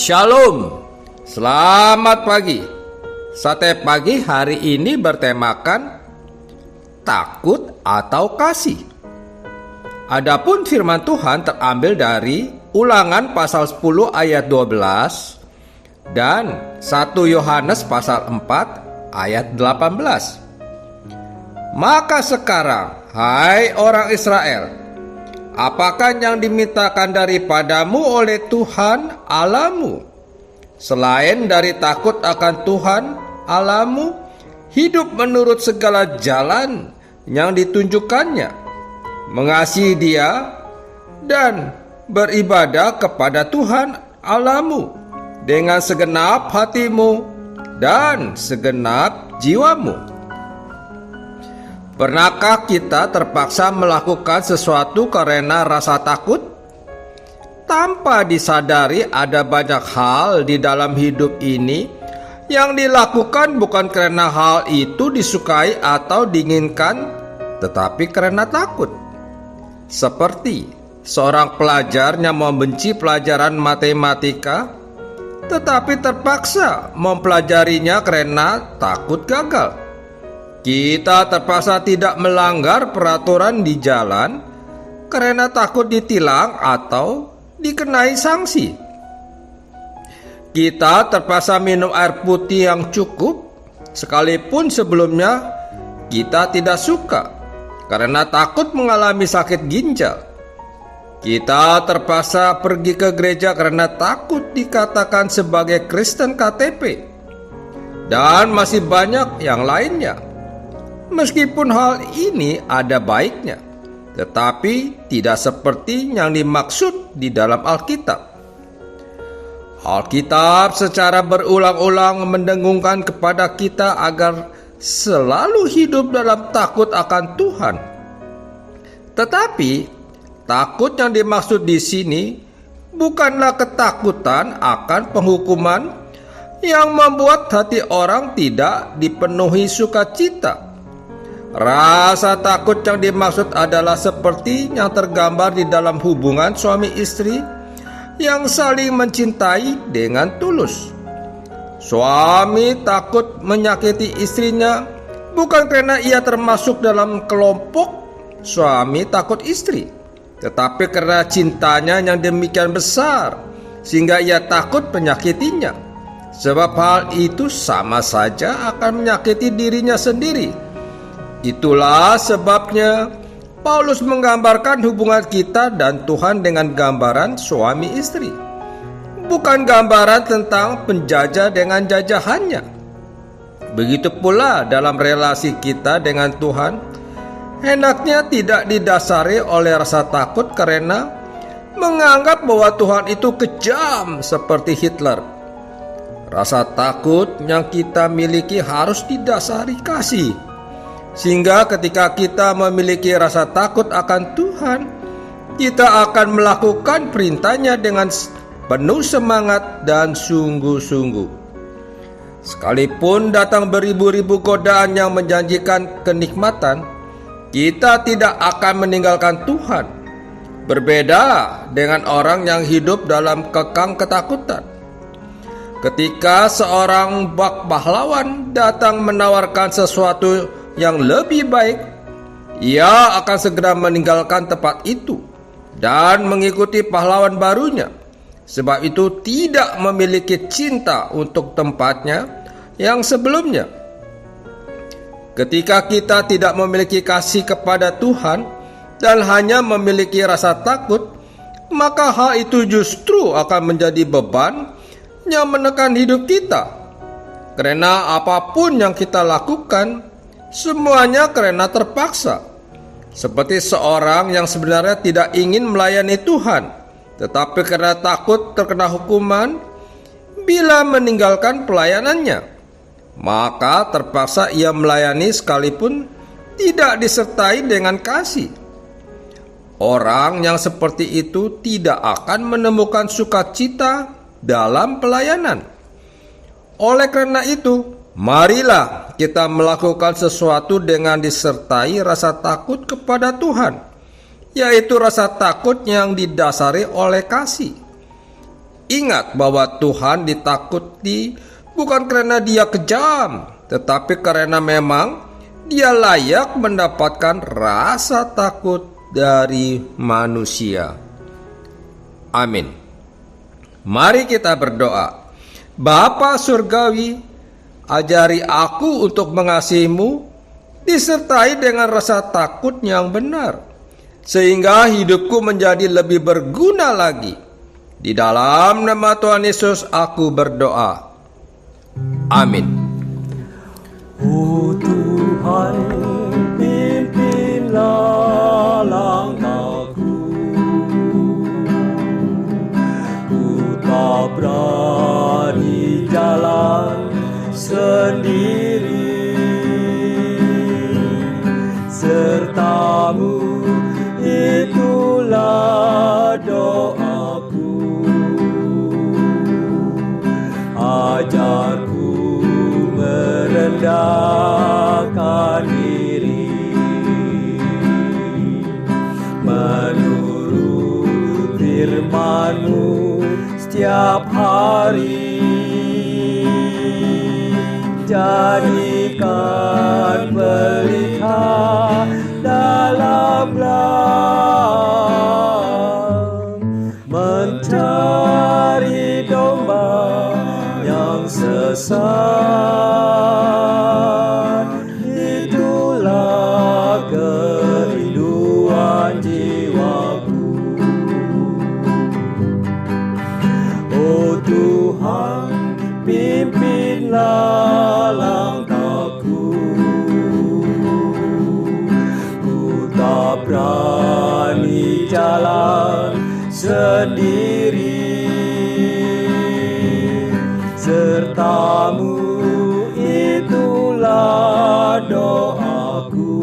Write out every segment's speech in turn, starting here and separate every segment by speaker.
Speaker 1: Shalom, selamat pagi. Sate pagi hari ini bertemakan takut atau kasih. Adapun firman Tuhan terambil dari Ulangan pasal 10 ayat 12 dan 1 Yohanes pasal 4 ayat 18. Maka sekarang, hai orang Israel, apakah yang dimintakan daripadamu oleh Tuhan Allahmu, selain dari takut akan Tuhan Allahmu, hidup menurut segala jalan yang ditunjukkannya, mengasihi Dia, dan beribadah kepada Tuhan Allahmu dengan segenap hatimu dan segenap jiwamu? Pernahkah kita terpaksa melakukan sesuatu karena rasa takut? Tanpa disadari ada banyak hal di dalam hidup ini yang dilakukan bukan karena hal itu disukai atau diinginkan, tetapi karena takut. Seperti seorang pelajar yang membenci pelajaran matematika, tetapi terpaksa mempelajarinya karena takut gagal. Kita terpaksa tidak melanggar peraturan di jalan karena takut ditilang atau dikenai sanksi. Kita terpaksa minum air putih yang cukup, sekalipun sebelumnya kita tidak suka karena takut mengalami sakit ginjal. Kita terpaksa pergi ke gereja karena takut dikatakan sebagai Kristen KTP, dan masih banyak yang lainnya. Meskipun hal ini ada baiknya, tetapi tidak seperti yang dimaksud di dalam Alkitab. Alkitab secara berulang-ulang mendengungkan kepada kita agar selalu hidup dalam takut akan Tuhan. Tetapi takut yang dimaksud di sini bukanlah ketakutan akan penghukuman yang membuat hati orang tidak dipenuhi sukacita. Rasa takut yang dimaksud adalah seperti yang tergambar di dalam hubungan suami istri yang saling mencintai dengan tulus. Suami takut menyakiti istrinya bukan karena ia termasuk dalam kelompok suami takut istri, tetapi karena cintanya yang demikian besar sehingga ia takut menyakitinya. Sebab hal itu sama saja akan menyakiti dirinya sendiri. Itulah sebabnya Paulus menggambarkan hubungan kita dan Tuhan dengan gambaran suami istri, bukan gambaran tentang penjajah dengan jajahannya. Begitu pula dalam relasi kita dengan Tuhan, hendaknya tidak didasari oleh rasa takut karena menganggap bahwa Tuhan itu kejam seperti Hitler. Rasa takut yang kita miliki harus didasari kasih, sehingga ketika kita memiliki rasa takut akan Tuhan, kita akan melakukan perintahnya dengan penuh semangat dan sungguh-sungguh. Sekalipun datang beribu-ribu godaan yang menjanjikan kenikmatan, kita tidak akan meninggalkan Tuhan. Berbeda dengan orang yang hidup dalam kekang ketakutan. Ketika seorang pahlawan datang menawarkan sesuatu yang lebih baik, ia akan segera meninggalkan tempat itu dan mengikuti pahlawan barunya, sebab itu tidak memiliki cinta untuk tempatnya yang sebelumnya. Ketika kita tidak memiliki kasih kepada Tuhan dan hanya memiliki rasa takut, maka hal itu justru akan menjadi beban yang menekan hidup kita. Karena apapun yang kita lakukan, semuanya karena terpaksa. Seperti seorang yang sebenarnya tidak ingin melayani Tuhan, tetapi karena takut terkena hukuman bila meninggalkan pelayanannya, maka terpaksa ia melayani sekalipun tidak disertai dengan kasih. Orang yang seperti itu tidak akan menemukan sukacita dalam pelayanan. Oleh karena itu, marilah kita melakukan sesuatu dengan disertai rasa takut kepada Tuhan, yaitu rasa takut yang didasari oleh kasih. Ingat bahwa Tuhan ditakuti bukan karena Dia kejam, tetapi karena memang Dia layak mendapatkan rasa takut dari manusia. Amin. Mari kita berdoa. Bapa Surgawi, ajari aku untuk mengasihi-Mu, disertai dengan rasa takut yang benar, sehingga hidupku menjadi lebih berguna lagi. Di dalam nama Tuhan Yesus aku berdoa. Amin.
Speaker 2: Oh Tuhan, pimpinlah langkahku. Ku tak berani jalan sendiri, serta-Mu itulah doaku. Ajarku merendahkan diri, menurut firman-Mu setiap hari. Jadikan pelita dalam gelang, mencari domba yang sesat. Itulah kerinduan jiwaku. Oh Tuhan, pimpinlah langkahku. Ku tak berani jalan sendiri, serta-Mu itulah doaku.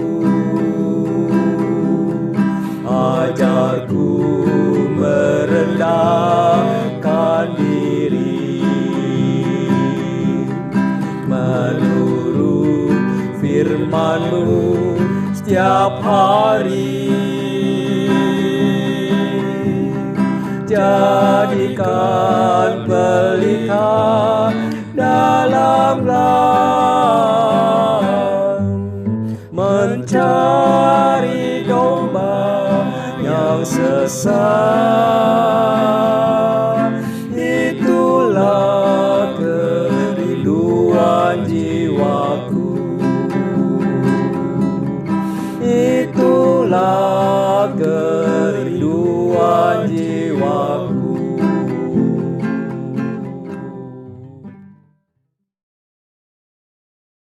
Speaker 2: Ajarku merendahkan diri, menurut firman-Mu setiap hari. Jadikan pelita dalam gelang, mencari domba yang sesat. Itulah kerinduan jiwaku. Itulah